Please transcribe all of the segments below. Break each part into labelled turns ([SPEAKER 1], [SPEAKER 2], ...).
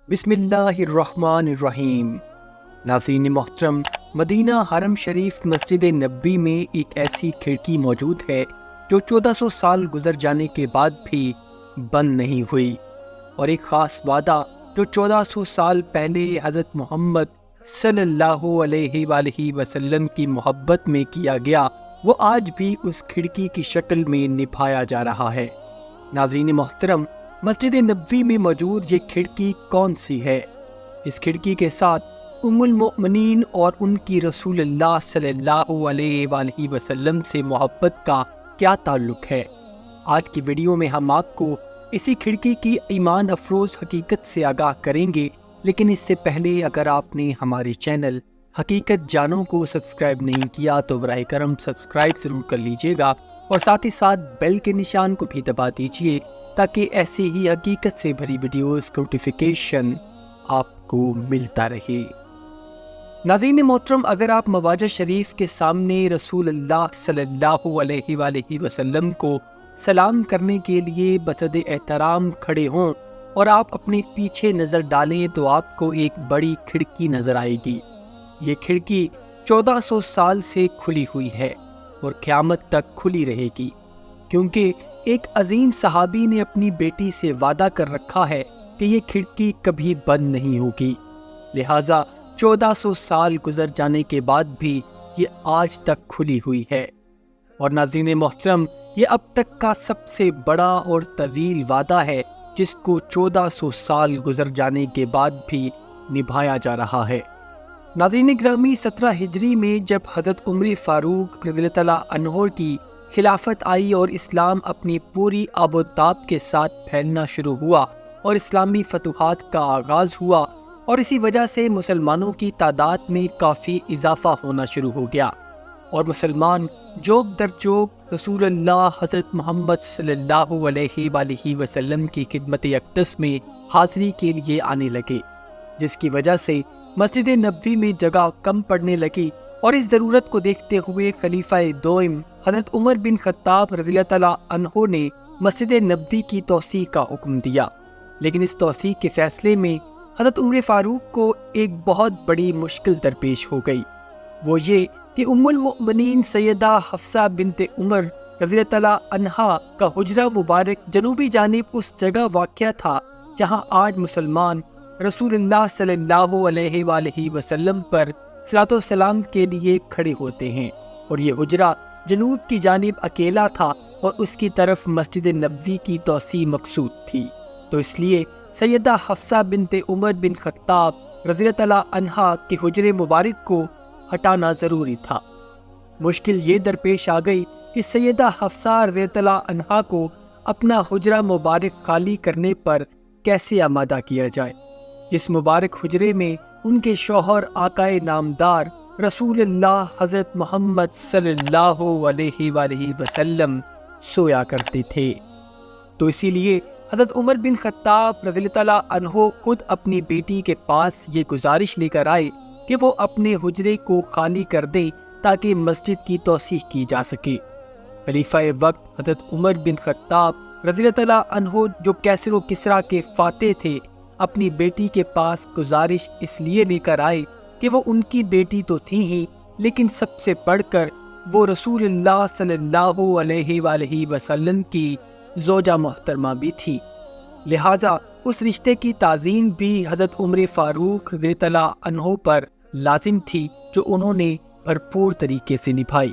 [SPEAKER 1] بسم اللہ الرحمن الرحیم۔ ناظرین محترم، مدینہ حرم شریف مسجد نبوی میں ایک ایسی کھڑکی موجود ہے جو 1400 سال گزر جانے کے بعد بھی بند نہیں ہوئی، اور ایک خاص وعدہ جو 1400 سال پہلے حضرت محمد صلی اللہ علیہ وآلہ وسلم کی محبت میں کیا گیا، وہ آج بھی اس کھڑکی کی شکل میں نبھایا جا رہا ہے۔ ناظرین محترم، مسجد نبوی میں موجود یہ کھڑکی کون سی ہے؟ اس کھڑکی کے ساتھ ام المؤمنین اور ان کی رسول اللہ صلی اللہ علیہ وآلہ وسلم سے محبت کا کیا تعلق ہے؟ آج کی ویڈیو میں ہم آپ کو اسی کھڑکی کی ایمان افروز حقیقت سے آگاہ کریں گے، لیکن اس سے پہلے اگر آپ نے ہمارے چینل حقیقت جانوں کو سبسکرائب نہیں کیا تو براہ کرم سبسکرائب ضرور کر لیجئے گا، اور ساتھ ہی ساتھ بیل کے نشان کو بھی دبا دیجئے تاکہ ایسے ہی حقیقت سے بھری ویڈیوز کا نوٹیفیکیشن آپ کو ملتا رہے۔ ناظرین محترم، اگر آپ مواجہ شریف کے سامنے رسول اللہ صلی اللہ علیہ وآلہ وسلم کو سلام کرنے کے لیے بصد احترام کھڑے ہوں اور آپ اپنے پیچھے نظر ڈالیں تو آپ کو ایک بڑی کھڑکی نظر آئے گی۔ یہ کھڑکی 1400 سال سے کھلی ہوئی ہے اور قیامت تک کھلی رہے گی، کیونکہ ایک عظیم صحابی نے اپنی بیٹی سے وعدہ کر رکھا ہے کہ یہ کھڑکی کبھی بند نہیں ہوگی، لہٰذا 1400 سال گزر جانے کے بعد بھی یہ آج تک کھلی ہوئی ہے۔ اور ناظرین محترم، یہ اب تک کا سب سے بڑا اور طویل وعدہ ہے جس کو 1400 سال گزر جانے کے بعد بھی نبھایا جا رہا ہے۔ ناظرین گرامی، 17 ہجری میں جب حضرت عمر فاروق رضی اللہ تعالیٰ عنہ کی خلافت آئی اور اسلام اپنی پوری آب و تاب کے ساتھ پھیلنا شروع ہوا اور اسلامی فتوحات کا آغاز ہوا، اور اسی وجہ سے مسلمانوں کی تعداد میں کافی اضافہ ہونا شروع ہو گیا، اور مسلمان جوگ در جوگ رسول اللہ حضرت محمد صلی اللہ علیہ وآلہ وسلم کی خدمت اقدس میں حاضری کے لیے آنے لگے، جس کی وجہ سے مسجد نبوی میں جگہ کم پڑنے لگی، اور اس ضرورت کو دیکھتے ہوئے خلیفہ دوم حضرت عمر بن خطاب رضی اللہ تعالیٰ عنہ نے مسجد نبوی کی توسیع کا حکم دیا۔ لیکن اس توسیع کے فیصلے میں حضرت عمر فاروق کو ایک بہت بڑی مشکل درپیش ہو گئی، وہ یہ کہ ام المؤمنین سیدہ حفصہ بنت عمر رضی اللہ تعالیٰ عنہا کا حجرہ مبارک جنوبی جانب اس جگہ واقع تھا جہاں آج مسلمان رسول اللہ صلی اللہ علیہ وآلہ وسلم پر صلاۃ و سلام کے لیے کھڑے ہوتے ہیں، اور یہ حجرہ جنوب کی جانب اکیلا تھا اور اس کی طرف مسجد نبوی کی توسیع مقصود تھی، تو اس لیے سیدہ حفصہ بنت عمر بن خطاب رضی اللہ تعالیٰ عنہا کے حجرے مبارک کو ہٹانا ضروری تھا۔ مشکل یہ درپیش آ گئی کہ سیدہ حفصہ رضی اللہ تعالیٰ عنہا کو اپنا حجرہ مبارک خالی کرنے پر کیسے آمادہ کیا جائے، جس مبارک حجرے میں ان کے شوہر آقائے نامدار رسول اللہ حضرت محمد صلی اللہ علیہ وآلہ وسلم سویا کرتے تھے۔ تو اسی لیے حضرت عمر بن خطاب رضی اللہ تعالیٰ عنہ خود اپنی بیٹی کے پاس یہ گزارش لے کر آئے کہ وہ اپنے حجرے کو خالی کر دیں تاکہ مسجد کی توسیع کی جا سکے۔ خلیفہ وقت حضرت عمر بن خطاب رضی اللہ تعالیٰ عنہ، جو کیسر و کسریٰ کے فاتح تھے، اپنی بیٹی کے پاس گزارش اس لیے لے کر آئے کہ وہ ان کی بیٹی تو تھی ہی، لیکن سب سے بڑھ کر وہ رسول اللہ صلی اللہ علیہ وآلہ وسلم کی زوجہ محترمہ بھی تھی، لہٰذا اس رشتے کی تعظیم بھی حضرت عمر فاروق رضی اللہ عنہ پر لازم تھی، جو انہوں نے بھرپور طریقے سے نبھائی۔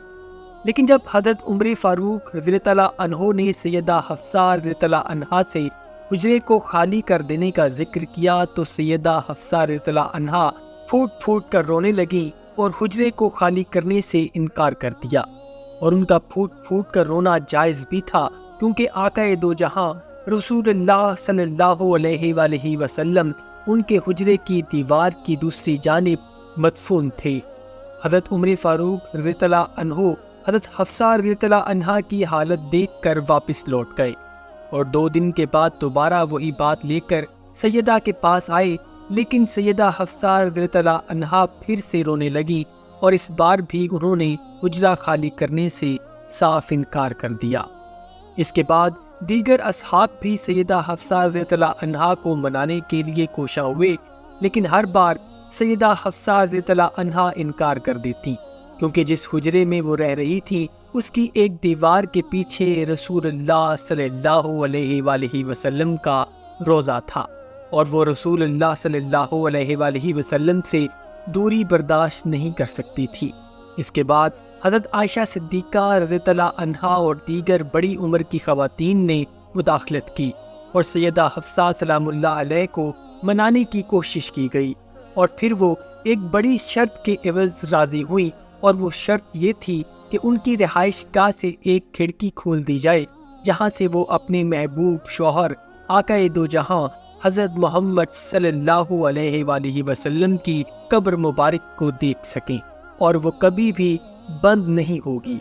[SPEAKER 1] لیکن جب حضرت عمر فاروق رضی اللہ عنہ نے سیدہ حفصہ رضی اللہ عنہا سے حجرے کو خالی کر دینے کا ذکر کیا تو سیدہ حفصہ رضی اللہ عنہا پھوٹ پھوٹ کر رونے لگیں اور حجرے کو خالی کرنے سے انکار کر دیا، اور ان کا پھوٹ پھوٹ کر رونا جائز بھی تھا، کیونکہ آقائے دو جہاں رسول اللہ صلی اللہ علیہ وآلہ وسلم ان کے حجرے کی دیوار کی دوسری جانب مدفون تھے۔ حضرت عمر فاروق رضی اللہ عنہ حضرت حفصہ رضی اللہ عنہا کی حالت دیکھ کر واپس لوٹ گئے، اور 2 دن کے بعد دوبارہ وہی بات لے کر سیدہ کے پاس آئے، لیکن سیدہ حفصہ رضی اللہ عنہا پھر سے رونے لگی، اور اس بار بھی انہوں نے حجرہ خالی کرنے سے صاف انکار کر دیا۔ اس کے بعد دیگر اصحاب بھی سیدہ حفصہ رضی اللہ عنہا کو منانے کے لیے کوشاں ہوئے، لیکن ہر بار سیدہ حفصہ رضی اللہ عنہا انکار کر دیتی، کیونکہ جس حجرے میں وہ رہ رہی تھی اس کی ایک دیوار کے پیچھے رسول اللہ صلی اللہ علیہ وآلہ وسلم کا روضہ تھا، اور وہ رسول اللہ صلی اللہ علیہ وآلہ وسلم سے دوری برداشت نہیں کر سکتی تھی۔ اس کے بعد حضرت عائشہ صدیقہ رضی اللہ عنہا اور دیگر بڑی عمر کی خواتین نے مداخلت کی، اور سیدہ حفصہ سلام اللہ علیہ کو منانے کی کوشش کی گئی، اور پھر وہ ایک بڑی شرط کے عوض راضی ہوئی، اور وہ شرط یہ تھی کہ ان کی رہائش گاہ سے ایک کھڑکی کھول دی جائے جہاں سے وہ اپنے محبوب شوہر آقا دو جہاں حضرت محمد صلی اللہ علیہ وآلہ وسلم کی قبر مبارک کو دیکھ سکیں، اور وہ کبھی بھی بند نہیں ہوگی۔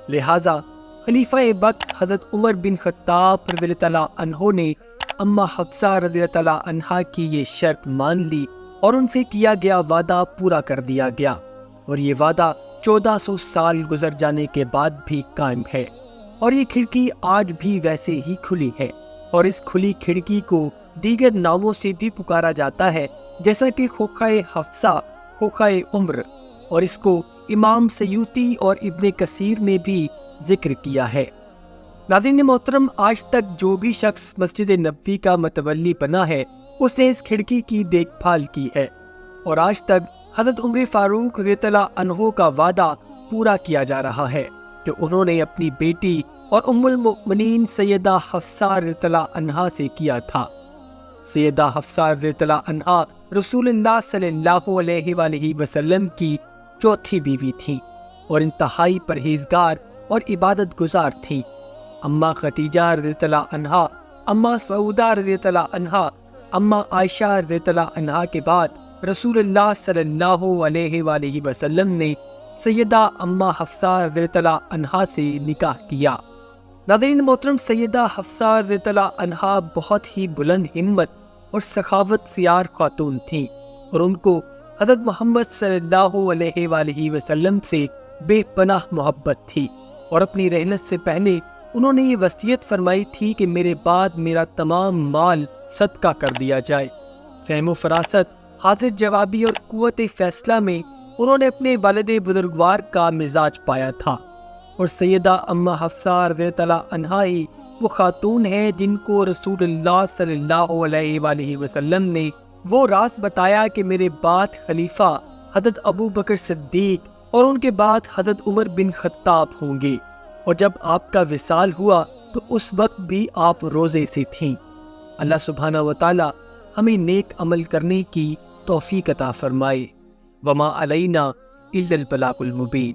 [SPEAKER 1] لہٰذا خلیفہ وقت حضرت عمر بن خطاب رضی اللہ عنہ نے اماں حفصہ رضی اللہ عنہا کی یہ شرط مان لی، اور ان سے کیا گیا وعدہ پورا کر دیا گیا، اور یہ وعدہ 1400 سال گزر جانے کے بعد بھی قائم ہے، اور یہ کھڑکی آج بھی ویسے ہی کھلی ہے، اور اس کھلی کھڑکی کو دیگر ناموں سے بھی پکارا جاتا ہے، جیسا کہ خوخہ حفصہ، خوخہ عمر، اور اس کو امام سیوطی اور ابن کثیر نے بھی ذکر کیا ہے۔ ناظرین محترم، آج تک جو بھی شخص مسجد نبوی کا متولی بنا ہے اس نے اس کھڑکی کی دیکھ بھال کی ہے، اور آج تک حضرت عمر فاروق رضی اللہ عنہ کا وعدہ پورا کیا جا رہا ہے جو انہوں نے اپنی بیٹی اور ام المؤمنین سیدہ حفصہ رضی اللہ عنہا سے کیا تھا۔ سیدہ حفصہ رضی اللہ عنہا رسول اللہ صلی اللہ علیہ وآلہ وسلم کی چوتھی بیوی تھی، اور انتہائی پرہیزگار اور عبادت گزار تھی۔ اماں خدیجہ رضی اللہ عنہا، اماں سعودہ رضی اللہ عنہا، اماں عائشہ رضی اللہ عنہا کے بعد رسول اللہ صلی اللہ علیہ وآلہ وسلم نے سیدہ اماں حفصہ رضی اللہ عنہا سے نکاح کیا۔ ناظرین محترم، سیدہ حفصہ رضی اللہ عنہا بہت ہی بلند ہمت اور سخاوت سیار خاتون تھیں، اور ان کو حضرت محمد صلی اللہ علیہ وآلہ وسلم سے بے پناہ محبت تھی، اور اپنی رحلت سے پہلے انہوں نے یہ وصیت فرمائی تھی کہ میرے بعد میرا تمام مال صدقہ کر دیا جائے۔ فہم و فراست، حاضر جوابی اور قوت فیصلہ میں انہوں نے اپنے والد بزرگوار کا مزاج پایا تھا، اور سیدہ اماں حفصہ رضی اللہ عنہا ہی وہ خاتون ہیں جن کو رسول اللہ صلی اللہ علیہ وآلہ وسلم نے وہ راز بتایا کہ میرے بعد خلیفہ حضرت ابو بکر صدیق اور ان کے بعد حضرت عمر بن خطاب ہوں گے، اور جب آپ کا وصال ہوا تو اس وقت بھی آپ روزے سے تھیں۔ اللہ سبحانہ و تعالی ہمیں نیک عمل کرنے کی توفیق عطا فرمائے۔ وما علینا الا البلاغ المبین۔